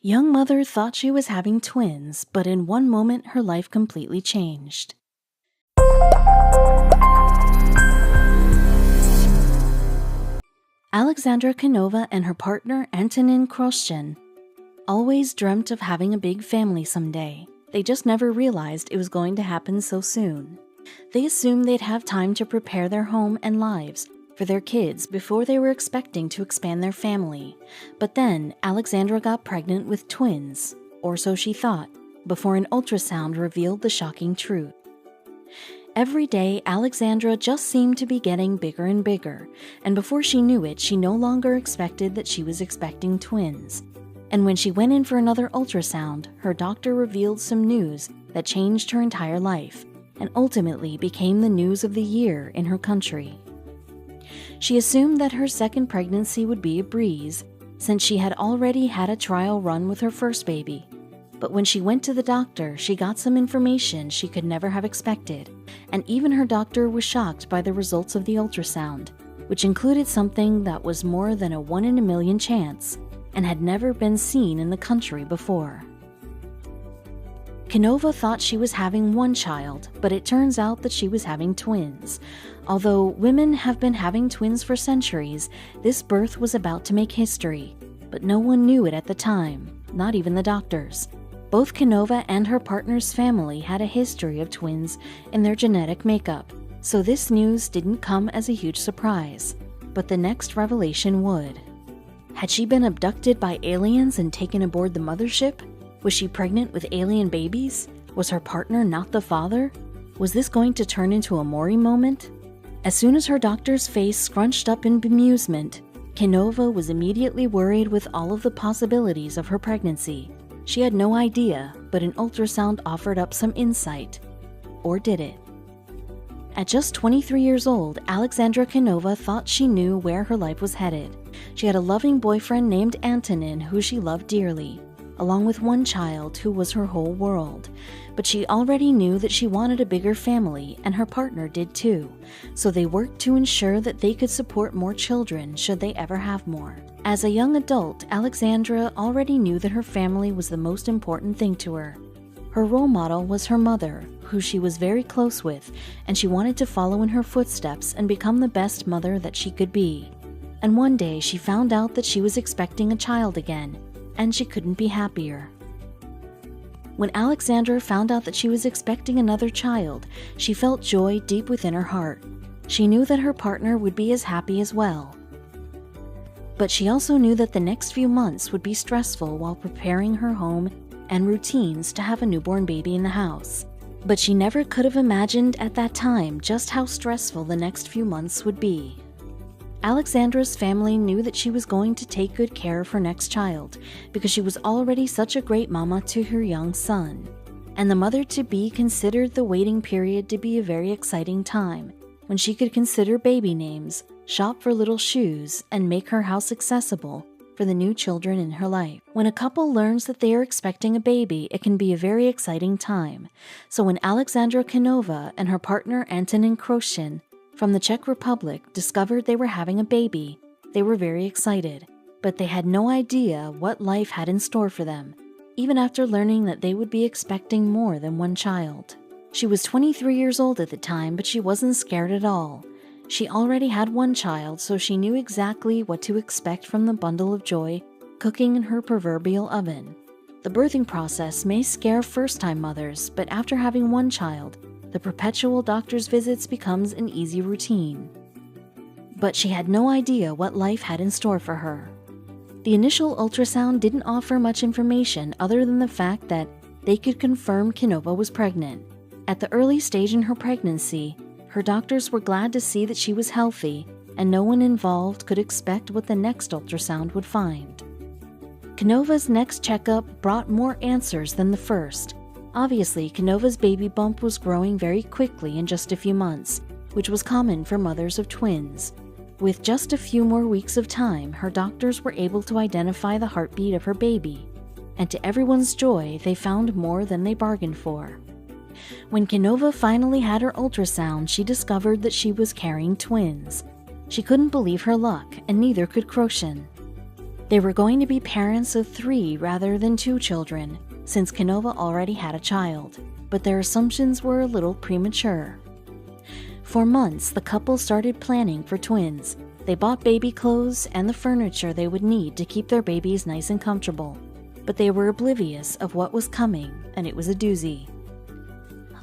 Young mother thought she was having twins, but in one moment her life completely changed. Alexandra Canova and her partner Antonin Kroschin always dreamt of having a big family someday. They just never realized it was going to happen so soon. They assumed they'd have time to prepare their home and lives for their kids before they were expecting to expand their family. But then Alexandra got pregnant with twins, or so she thought, before an ultrasound revealed the shocking truth. Every day, Alexandra just seemed to be getting bigger and bigger, and before she knew it, she no longer expected that she was expecting twins. And when she went in for another ultrasound, her doctor revealed some news that changed her entire life, and ultimately became the news of the year in her country. She assumed that her second pregnancy would be a breeze, since she had already had a trial run with her first baby. But when she went to the doctor, she got some information she could never have expected, and even her doctor was shocked by the results of the ultrasound, which included something that was more than a 1 in a million chance and had never been seen in the country before. Canova thought she was having one child, but it turns out that she was having twins. Although women have been having twins for centuries, this birth was about to make history, but no one knew it at the time, not even the doctors. Both Canova and her partner's family had a history of twins in their genetic makeup, so this news didn't come as a huge surprise, but the next revelation would. Had she been abducted by aliens and taken aboard the mothership? Was she pregnant with alien babies? Was her partner not the father? Was this going to turn into a Maury moment? As soon as her doctor's face scrunched up in bemusement, Canova was immediately worried with all of the possibilities of her pregnancy. She had no idea, but an ultrasound offered up some insight. Or did it? At just 23 years old, Alexandra Canova thought she knew where her life was headed. She had a loving boyfriend named Antonin who she loved dearly, along with one child who was her whole world. But she already knew that she wanted a bigger family, and her partner did too, so they worked to ensure that they could support more children should they ever have more. As a young adult, Alexandra already knew that her family was the most important thing to her. Her role model was her mother, who she was very close with, and she wanted to follow in her footsteps and become the best mother that she could be. And one day she found out that she was expecting a child again, and she couldn't be happier. When Alexandra found out that she was expecting another child, she felt joy deep within her heart. She knew that her partner would be as happy as well. But she also knew that the next few months would be stressful while preparing her home and routines to have a newborn baby in the house. But she never could have imagined at that time just how stressful the next few months would be. Alexandra's family knew that she was going to take good care of her next child because she was already such a great mama to her young son. And the mother-to-be considered the waiting period to be a very exciting time when she could consider baby names, shop for little shoes, and make her house accessible for the new children in her life. When a couple learns that they are expecting a baby, it can be a very exciting time. So when Alexandra Canova and her partner Antonin Kroschin from the Czech Republic discovered they were having a baby, they were very excited, but they had no idea what life had in store for them, even after learning that they would be expecting more than one child. She was 23 years old at the time, but she wasn't scared at all. She already had one child, so she knew exactly what to expect from the bundle of joy cooking in her proverbial oven. The birthing process may scare first-time mothers, but after having one child, the perpetual doctor's visits becomes an easy routine. But she had no idea what life had in store for her. The initial ultrasound didn't offer much information other than the fact that they could confirm Canova was pregnant. At the early stage in her pregnancy, her doctors were glad to see that she was healthy, and no one involved could expect what the next ultrasound would find. Canova's next checkup brought more answers than the first. Obviously, Canova's baby bump was growing very quickly in just a few months, which was common for mothers of twins. With just a few more weeks of time, her doctors were able to identify the heartbeat of her baby, and to everyone's joy, they found more than they bargained for. When Canova finally had her ultrasound, she discovered that she was carrying twins. She couldn't believe her luck, and neither could Kroschin. They were going to be parents of 3 rather than 2 children, since Canova already had a child, but their assumptions were a little premature. For months, the couple started planning for twins. They bought baby clothes and the furniture they would need to keep their babies nice and comfortable, but they were oblivious of what was coming, and it was a doozy.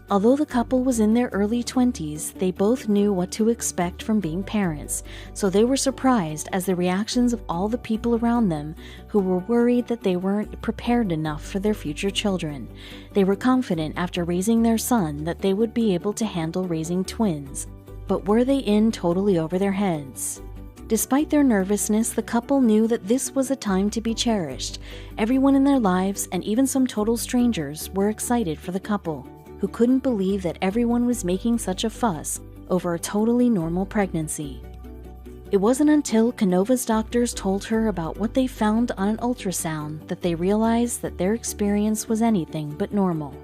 Although the couple was in their early 20s, they both knew what to expect from being parents, so they were surprised as the reactions of all the people around them who were worried that they weren't prepared enough for their future children. They were confident after raising their son that they would be able to handle raising twins, but were they in totally over their heads? Despite their nervousness, the couple knew that this was a time to be cherished. Everyone in their lives, and even some total strangers, were excited for the couple, who couldn't believe that everyone was making such a fuss over a totally normal pregnancy. It wasn't until Canova's doctors told her about what they found on an ultrasound that they realized that their experience was anything but normal.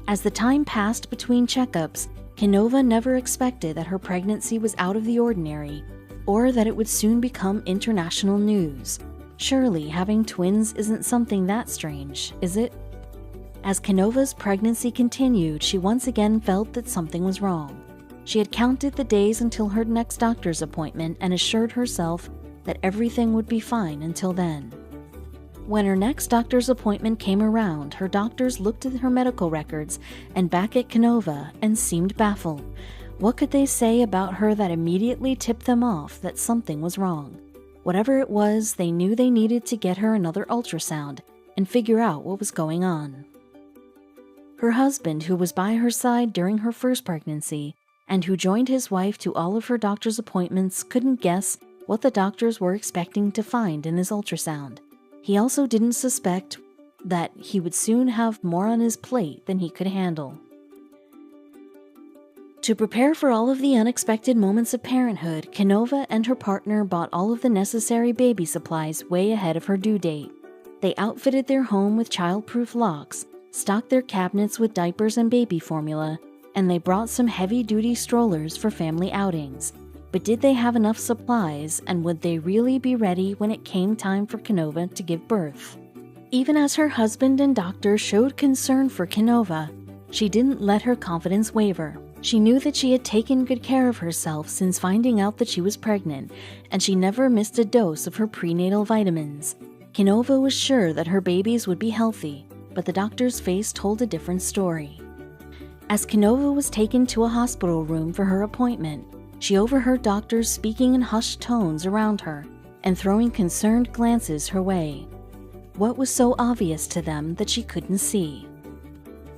As the time passed between checkups, Canova never expected that her pregnancy was out of the ordinary, or that it would soon become international news. Surely having twins isn't something that strange, is it? As Canova's pregnancy continued, she once again felt that something was wrong. She had counted the days until her next doctor's appointment and assured herself that everything would be fine until then. When her next doctor's appointment came around, her doctors looked at her medical records and back at Canova and seemed baffled. What could they say about her that immediately tipped them off that something was wrong? Whatever it was, they knew they needed to get her another ultrasound and figure out what was going on. Her husband, who was by her side during her first pregnancy, and who joined his wife to all of her doctor's appointments, couldn't guess what the doctors were expecting to find in this ultrasound. He also didn't suspect that he would soon have more on his plate than he could handle. To prepare for all of the unexpected moments of parenthood, Canova and her partner bought all of the necessary baby supplies way ahead of her due date. They outfitted their home with child-proof locks, stocked their cabinets with diapers and baby formula, and they brought some heavy-duty strollers for family outings. But did they have enough supplies, and would they really be ready when it came time for Canova to give birth? Even as her husband and doctor showed concern for Canova, she didn't let her confidence waver. She knew that she had taken good care of herself since finding out that she was pregnant, and she never missed a dose of her prenatal vitamins. Canova was sure that her babies would be healthy, but the doctor's face told a different story. As Canova was taken to a hospital room for her appointment, she overheard doctors speaking in hushed tones around her and throwing concerned glances her way. What was so obvious to them that she couldn't see?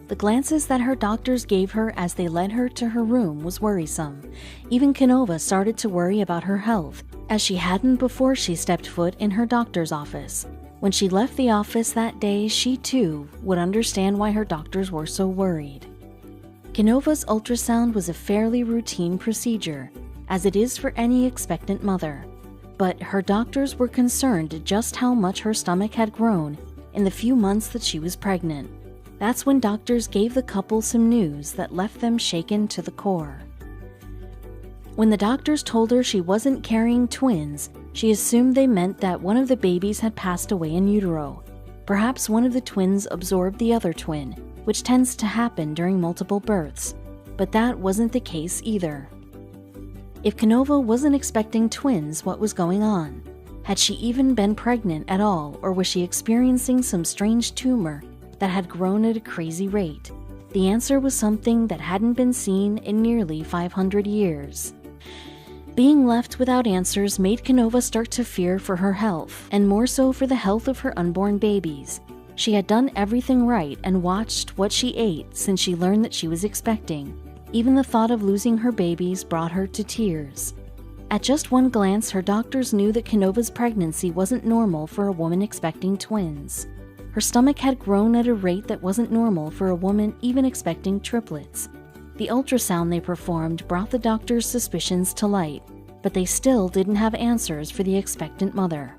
The glances that her doctors gave her as they led her to her room was worrisome. Even Canova started to worry about her health, as she hadn't before she stepped foot in her doctor's office. When she left the office that day, she too would understand why her doctors were so worried. Canova's ultrasound was a fairly routine procedure, as it is for any expectant mother. But her doctors were concerned just how much her stomach had grown in the few months that she was pregnant. That's when doctors gave the couple some news that left them shaken to the core. When the doctors told her she wasn't carrying twins, she assumed they meant that one of the babies had passed away in utero. Perhaps one of the twins absorbed the other twin, which tends to happen during multiple births, but that wasn't the case either. If Canova wasn't expecting twins, what was going on? Had she even been pregnant at all, or was she experiencing some strange tumor that had grown at a crazy rate? The answer was something that hadn't been seen in nearly 500 years. Being left without answers made Canova start to fear for her health, and more so for the health of her unborn babies. She had done everything right and watched what she ate since she learned that she was expecting. Even the thought of losing her babies brought her to tears. At just one glance, her doctors knew that Canova's pregnancy wasn't normal for a woman expecting twins. Her stomach had grown at a rate that wasn't normal for a woman even expecting triplets. The ultrasound they performed brought the doctor's suspicions to light, but they still didn't have answers for the expectant mother.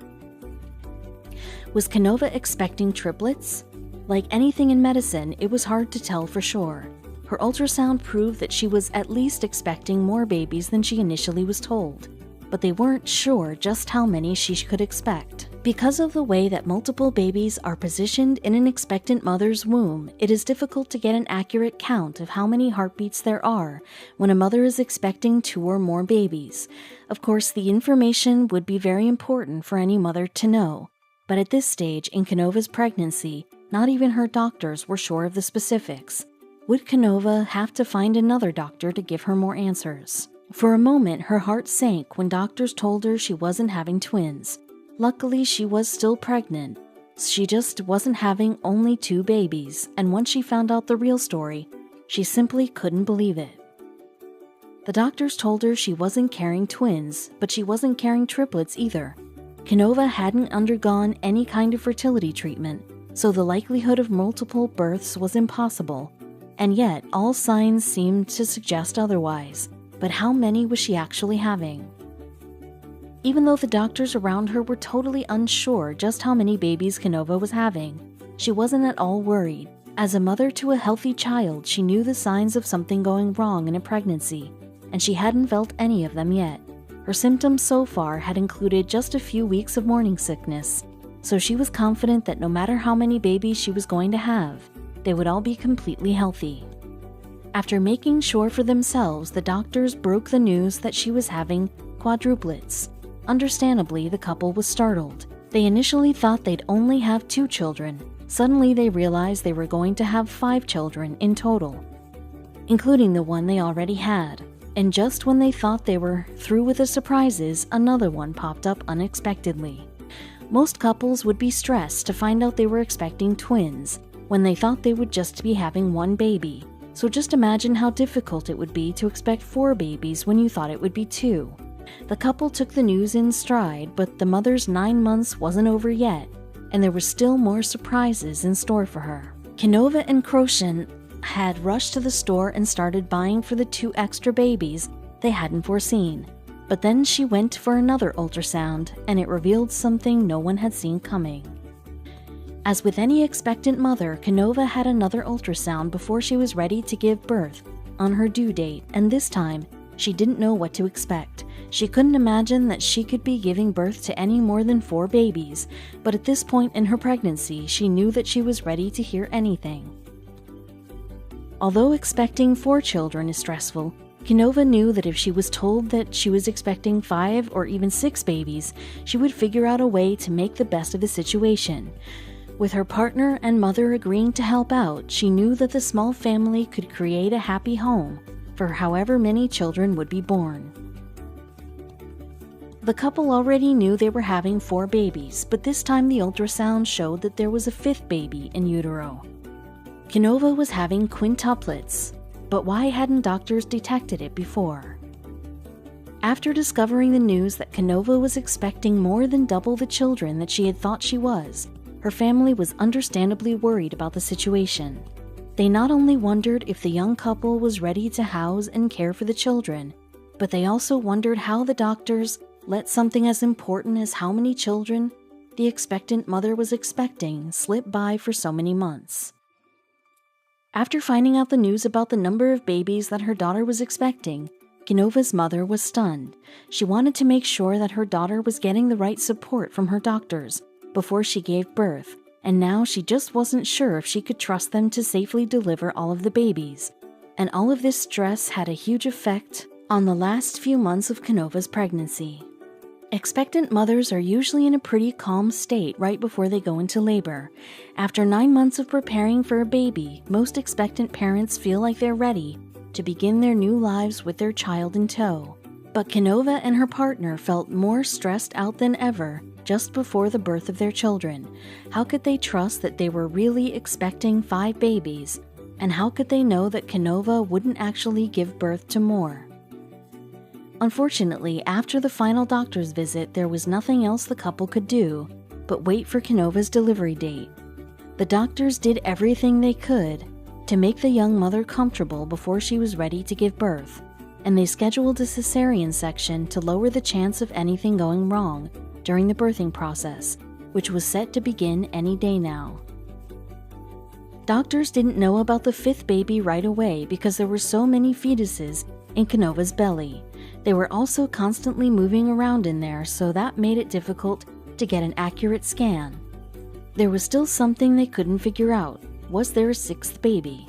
Was Canova expecting triplets? Like anything in medicine, it was hard to tell for sure. Her ultrasound proved that she was at least expecting more babies than she initially was told. but they weren't sure just how many she could expect. Because of the way that multiple babies are positioned in an expectant mother's womb, it is difficult to get an accurate count of how many heartbeats there are when a mother is expecting 2 or more babies. Of course, the information would be very important for any mother to know, but at this stage in Canova's pregnancy, not even her doctors were sure of the specifics. Would Canova have to find another doctor to give her more answers? For a moment, her heart sank when doctors told her she wasn't having twins. Luckily, she was still pregnant. She just wasn't having only 2 babies, and once she found out the real story, she simply couldn't believe it. The doctors told her she wasn't carrying twins, but she wasn't carrying triplets either. Canova hadn't undergone any kind of fertility treatment, so the likelihood of multiple births was impossible. And yet, all signs seemed to suggest otherwise. But how many was she actually having? Even though the doctors around her were totally unsure just how many babies Canova was having, she wasn't at all worried. As a mother to a healthy child, she knew the signs of something going wrong in a pregnancy, and she hadn't felt any of them yet. Her symptoms so far had included just a few weeks of morning sickness, so she was confident that no matter how many babies she was going to have, they would all be completely healthy. After making sure for themselves, the doctors broke the news that she was having quadruplets. Understandably, the couple was startled. They initially thought they'd only have 2 children. Suddenly, they realized they were going to have 5 children in total, including the one they already had. And just when they thought they were through with the surprises, another one popped up unexpectedly. Most couples would be stressed to find out they were expecting twins when they thought they would just be having 1 baby. So just imagine how difficult it would be to expect 4 babies when you thought it would be 2. The couple took the news in stride, but the mother's 9 months wasn't over yet, and there were still more surprises in store for her. Canova and Kroshen had rushed to the store and started buying for the 2 extra babies they hadn't foreseen. But then she went for another ultrasound, and it revealed something no one had seen coming. As with any expectant mother, Canova had another ultrasound before she was ready to give birth on her due date, and this time, she didn't know what to expect. She couldn't imagine that she could be giving birth to any more than 4 babies, but at this point in her pregnancy, she knew that she was ready to hear anything. Although expecting 4 children is stressful, Canova knew that if she was told that she was expecting 5 or even 6 babies, she would figure out a way to make the best of the situation. With her partner and mother agreeing to help out, she knew that the small family could create a happy home for however many children would be born. The couple already knew they were having 4 babies, but this time the ultrasound showed that there was a 5th baby in utero. Canova was having quintuplets, but why hadn't doctors detected it before? After discovering the news that Canova was expecting more than double the children that she had thought she was, her family was understandably worried about the situation. They not only wondered if the young couple was ready to house and care for the children, but they also wondered how the doctors let something as important as how many children the expectant mother was expecting slip by for so many months. After finding out the news about the number of babies that her daughter was expecting, Canova's mother was stunned. She wanted to make sure that her daughter was getting the right support from her doctors before she gave birth, and now she just wasn't sure if she could trust them to safely deliver all of the babies. And all of this stress had a huge effect on the last few months of Canova's pregnancy. Expectant mothers are usually in a pretty calm state right before they go into labor. After 9 months of preparing for a baby, most expectant parents feel like they're ready to begin their new lives with their child in tow. But Canova and her partner felt more stressed out than ever just before the birth of their children. How could they trust that they were really expecting 5 babies? And how could they know that Canova wouldn't actually give birth to more? Unfortunately, after the final doctor's visit, there was nothing else the couple could do but wait for Canova's delivery date. The doctors did everything they could to make the young mother comfortable before she was ready to give birth, and they scheduled a cesarean section to lower the chance of anything going wrong during the birthing process, which was set to begin any day now. Doctors didn't know about the 5th baby right away because there were so many fetuses in Canova's belly. They were also constantly moving around in there, so that made it difficult to get an accurate scan. There was still something they couldn't figure out. Was there a sixth baby?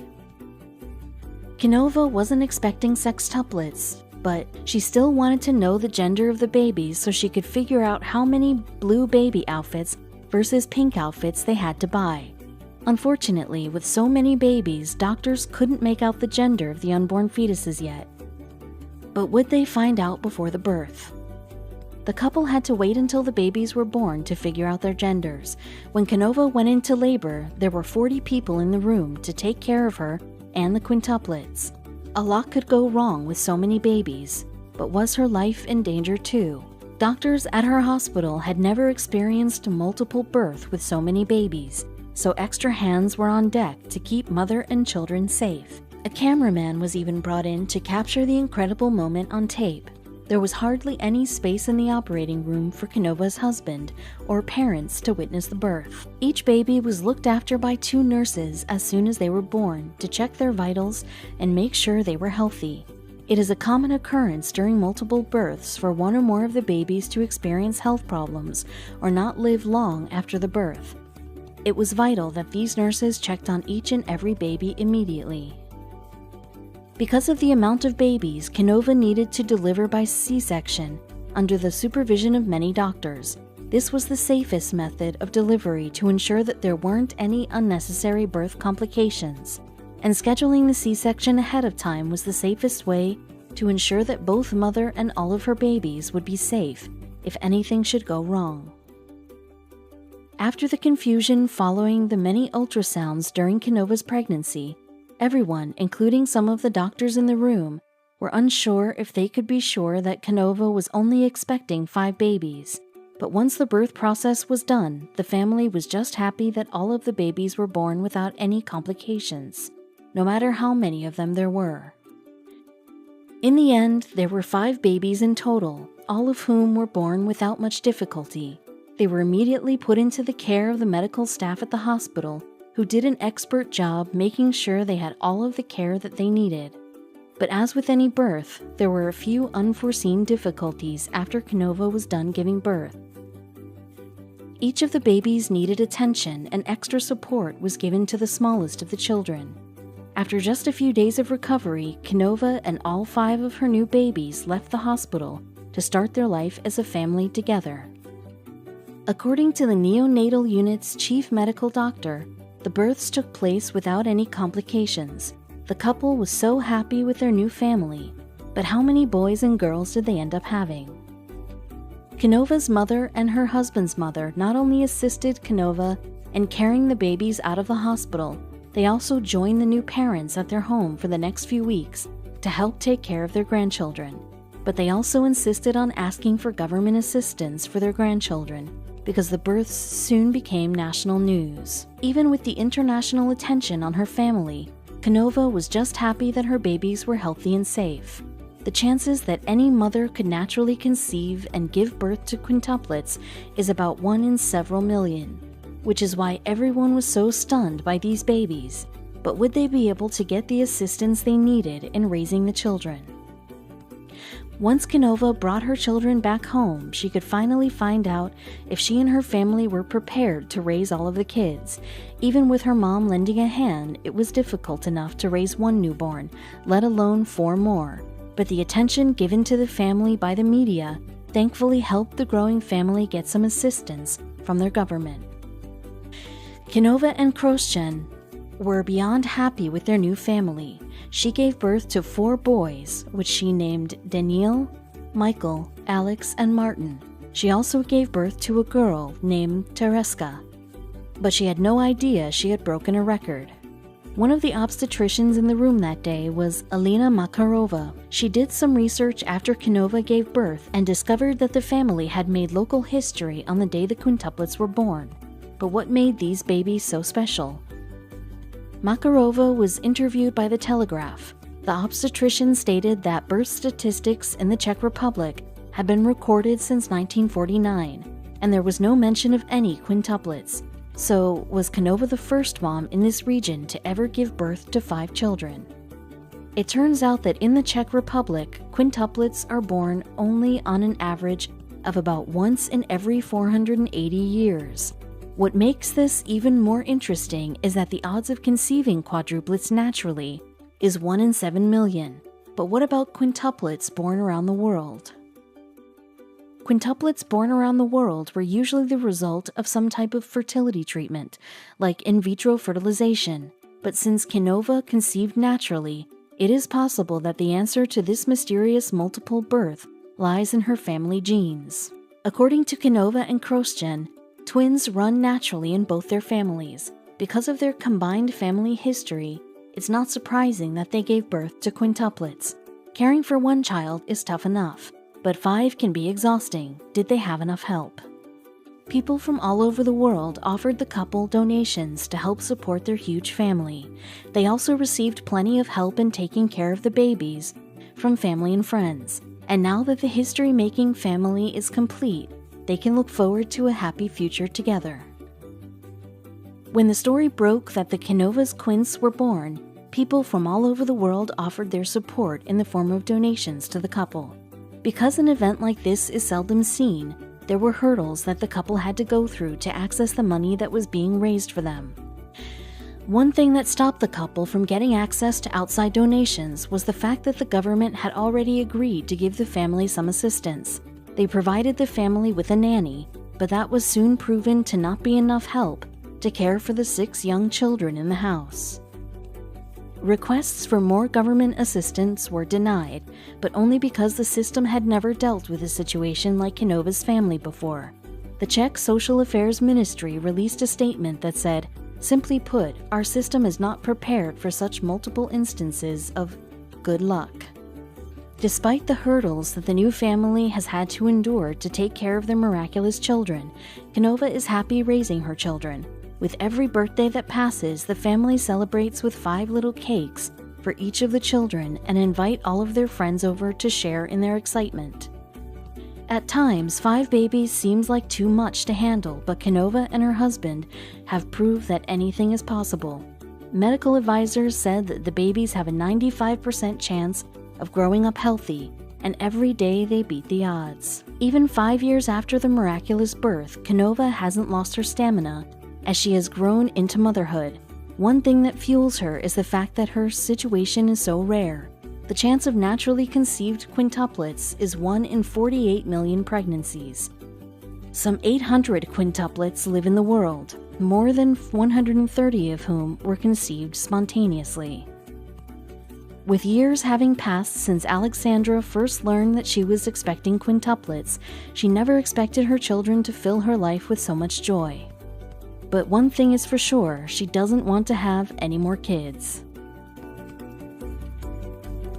Canova wasn't expecting sextuplets, but she still wanted to know the gender of the babies so she could figure out how many blue baby outfits versus pink outfits they had to buy. Unfortunately, with so many babies, doctors couldn't make out the gender of the unborn fetuses yet. But would they find out before the birth? The couple had to wait until the babies were born to figure out their genders. When Canova went into labor, there were 40 people in the room to take care of her and the quintuplets. A lot could go wrong with so many babies, but was her life in danger too? Doctors at her hospital had never experienced multiple births with so many babies, so extra hands were on deck to keep mother and children safe. A cameraman was even brought in to capture the incredible moment on tape. There was hardly any space in the operating room for Canova's husband or parents to witness the birth. Each baby was looked after by 2 nurses as soon as they were born to check their vitals and make sure they were healthy. It is a common occurrence during multiple births for one or more of the babies to experience health problems or not live long after the birth. It was vital that these nurses checked on each and every baby immediately. Because of the amount of babies, Canova needed to deliver by C-section under the supervision of many doctors. This was the safest method of delivery to ensure that there weren't any unnecessary birth complications, and scheduling the C-section ahead of time was the safest way to ensure that both mother and all of her babies would be safe if anything should go wrong. After the confusion following the many ultrasounds during Canova's pregnancy, everyone, including some of the doctors in the room, were unsure if they could be sure that Canova was only expecting 5 babies. But once the birth process was done, the family was just happy that all of the babies were born without any complications, no matter how many of them there were. In the end, there were 5 babies in total, all of whom were born without much difficulty. They were immediately put into the care of the medical staff at the hospital, who did an expert job making sure they had all of the care that they needed. But as with any birth, there were a few unforeseen difficulties after Canova was done giving birth. Each of the babies needed attention, and extra support was given to the smallest of the children. After just a few days of recovery, Canova and all 5 of her new babies left the hospital to start their life as a family together. According to the neonatal unit's chief medical doctor, the births took place without any complications. The couple was so happy with their new family, but how many boys and girls did they end up having? Canova's mother and her husband's mother not only assisted Canova in carrying the babies out of the hospital, they also joined the new parents at their home for the next few weeks to help take care of their grandchildren. But they also insisted on asking for government assistance for their grandchildren, because the births soon became national news. Even with the international attention on her family, Canova was just happy that her babies were healthy and safe. The chances that any mother could naturally conceive and give birth to quintuplets is about 1 in several million, which is why everyone was so stunned by these babies. But would they be able to get the assistance they needed in raising the children? Once Canova brought her children back home, she could finally find out if she and her family were prepared to raise all of the kids. Even with her mom lending a hand, it was difficult enough to raise 1 newborn, let alone 4 more. But the attention given to the family by the media thankfully helped the growing family get some assistance from their government. Canova and Kroschen were beyond happy with their new family. She gave birth to 4 boys, which she named Daniel, Michael, Alex, and Martin. She also gave birth to a girl named Tereska, but she had no idea she had broken a record. One of the obstetricians in the room that day was Alina Makarova. She did some research after Canova gave birth and discovered that the family had made local history on the day the quintuplets were born. But what made these babies so special? Makarova was interviewed by The Telegraph. The obstetrician stated that birth statistics in the Czech Republic had been recorded since 1949, and there was no mention of any quintuplets. So, was Canova the first mom in this region to ever give birth to 5 children? It turns out that in the Czech Republic, quintuplets are born only on an average of about once in every 480 years. What makes this even more interesting is that the odds of conceiving quadruplets naturally is 1 in 7 million. But what about quintuplets born around the world? Quintuplets born around the world were usually the result of some type of fertility treatment, like in vitro fertilization. But since Canova conceived naturally, it is possible that the answer to this mysterious multiple birth lies in her family genes. According to Canova and Krostjen, twins run naturally in both their families. Because of their combined family history, it's not surprising that they gave birth to quintuplets. Caring for one child is tough enough, but 5 can be exhausting. Did they have enough help? People from all over the world offered the couple donations to help support their huge family. They also received plenty of help in taking care of the babies from family and friends. And now that the history-making family is complete, they can look forward to a happy future together. When the story broke that the Canovas twins were born, people from all over the world offered their support in the form of donations to the couple. Because an event like this is seldom seen, there were hurdles that the couple had to go through to access the money that was being raised for them. One thing that stopped the couple from getting access to outside donations was the fact that the government had already agreed to give the family some assistance. They provided the family with a nanny, but that was soon proven to not be enough help to care for the 6 young children in the house. Requests for more government assistance were denied, but only because the system had never dealt with a situation like Canova's family before. The Czech Social Affairs Ministry released a statement that said, "Simply put, our system is not prepared for such multiple instances of good luck." Despite the hurdles that the new family has had to endure to take care of their miraculous children, Canova is happy raising her children. With every birthday that passes, the family celebrates with 5 little cakes for each of the children and invite all of their friends over to share in their excitement. At times, 5 babies seems like too much to handle, but Canova and her husband have proved that anything is possible. Medical advisors said that the babies have a 95% chance of growing up healthy, and every day they beat the odds. Even 5 years after the miraculous birth, Canova hasn't lost her stamina as she has grown into motherhood. One thing that fuels her is the fact that her situation is so rare. The chance of naturally conceived quintuplets is 1 in 48 million pregnancies. Some 800 quintuplets live in the world, more than 130 of whom were conceived spontaneously. With years having passed since Alexandra first learned that she was expecting quintuplets, she never expected her children to fill her life with so much joy. But one thing is for sure, she doesn't want to have any more kids.